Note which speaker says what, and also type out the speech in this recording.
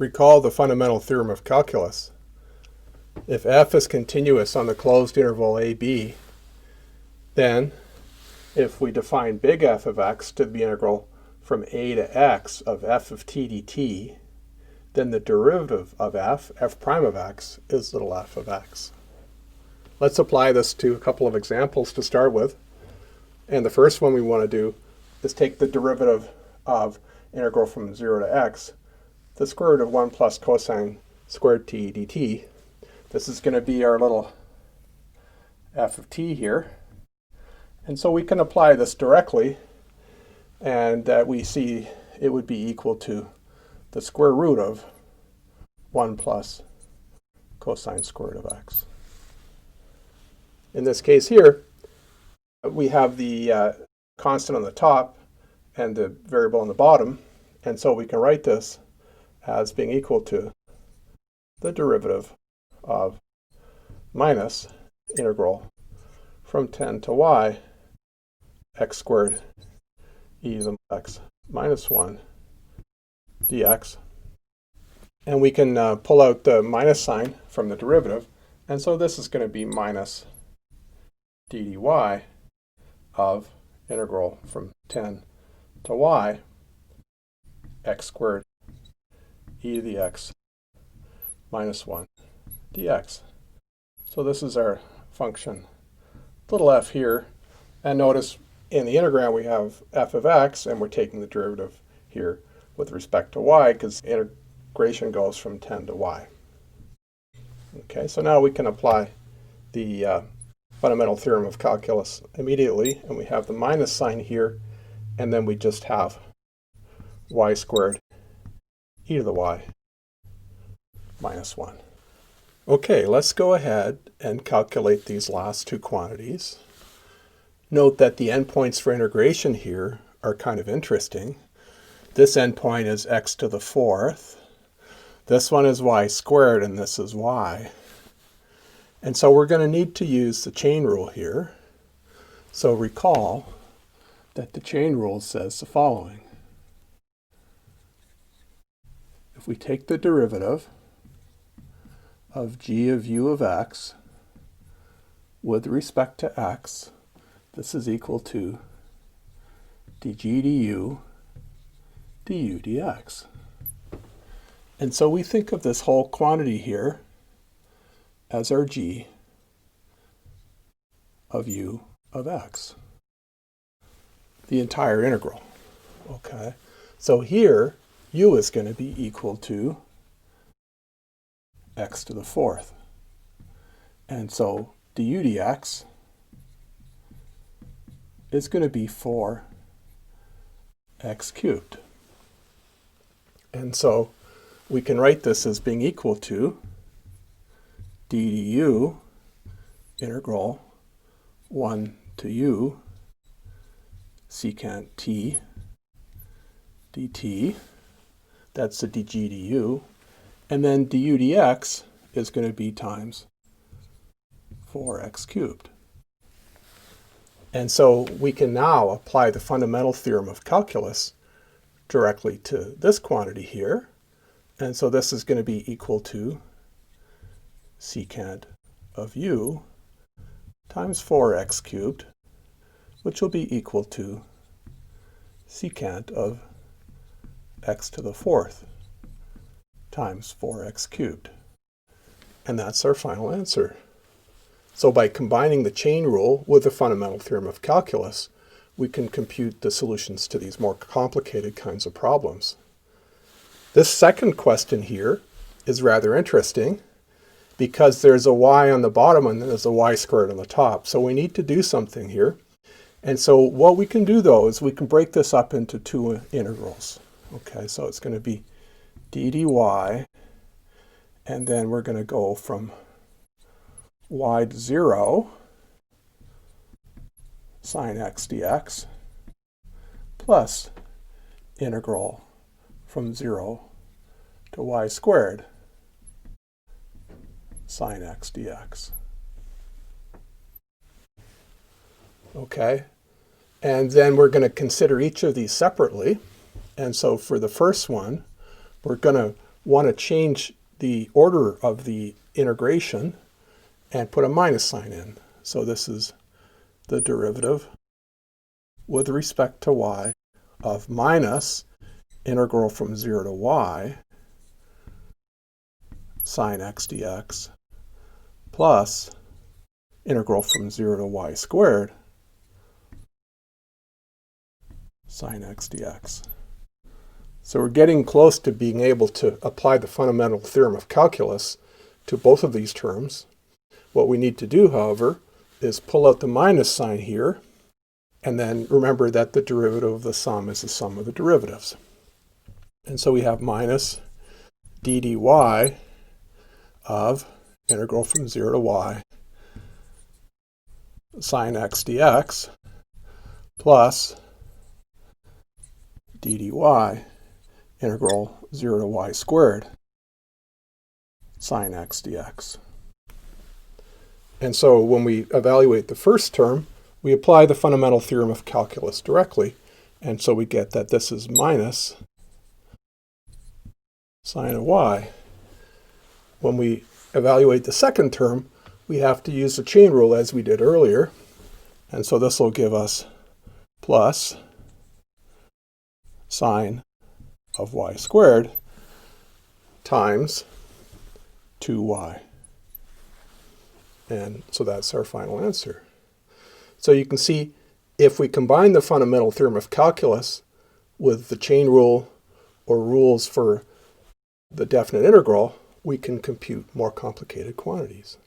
Speaker 1: Recall the fundamental theorem of calculus. If f is continuous on the closed interval ab, then if we define big F of x to be integral from a to x of f of t dt, then the derivative of f prime of x, is little f of x. Let's apply this to a couple of examples to start with. And the first one we want to do is take the derivative of integral from 0 to x, the square root of 1 plus cosine squared t dt. This is going to be our little f of t here. And so we can apply this directly, and we see it would be equal to the square root of 1 plus cosine squared of x. In this case here, we have the constant on the top and the variable on the bottom, and so we can write this as being equal to the derivative of minus integral from 10 to y x squared e to the x minus 1 dx. And we can pull out the minus sign from the derivative, and so this is going to be minus d dy of integral from 10 to y x squared e to the x minus 1 dx. So this is our function, little f here. And notice in the integral we have f of x, and we're taking the derivative here with respect to y, because integration goes from 10 to y. Okay, so now we can apply the fundamental theorem of calculus immediately, and we have the minus sign here, and then we just have y squared e to the y minus 1. Okay, let's go ahead and calculate these last two quantities. Note that the endpoints for integration here are kind of interesting. This endpoint is x to the fourth. This one is y squared, and this is y. And so we're going to need to use the chain rule here. So recall that the chain rule says the following. If we take the derivative of g of u of x with respect to x, this is equal to dg du du dx. And so we think of this whole quantity here as our g of u of x, the entire integral. Okay, so here u is going to be equal to x to the fourth. And so du dx is going to be 4x cubed. And so we can write this as being equal to d du integral 1 to u secant t dt. That's the dg du. And then du dx is going to be times 4x cubed. And so we can now apply the fundamental theorem of calculus directly to this quantity here. And so this is going to be equal to secant of u times 4x cubed, which will be equal to secant of x to the fourth times 4x cubed. And that's our final answer. So by combining the chain rule with the fundamental theorem of calculus, we can compute the solutions to these more complicated kinds of problems. This second question here is rather interesting because there's a y on the bottom and there's a y squared on the top. So we need to do something here. And so what we can do, though, is we can break this up into two integrals. Okay, so it's going to be d dy, and then we're going to go from y to 0 sine x dx plus integral from 0 to y squared sine x dx. Okay, and then we're going to consider each of these separately. And so for the first one, we're going to want to change the order of the integration and put a minus sign in. So this is the derivative with respect to y of minus integral from 0 to y sine x dx plus integral from 0 to y squared sine x dx. So we're getting close to being able to apply the fundamental theorem of calculus to both of these terms. What we need to do, however, is pull out the minus sign here, and then remember that the derivative of the sum is the sum of the derivatives. And so we have minus d dy of integral from 0 to y sine x dx plus d dy integral 0 to y squared sine x dx. And so when we evaluate the first term, we apply the fundamental theorem of calculus directly, and so we get that this is minus sine of y. When we evaluate the second term, we have to use the chain rule as we did earlier, and so this will give us plus sine of y squared times 2y. And so that's our final answer. So you can see if we combine the fundamental theorem of calculus with the chain rule or rules for the definite integral, we can compute more complicated quantities.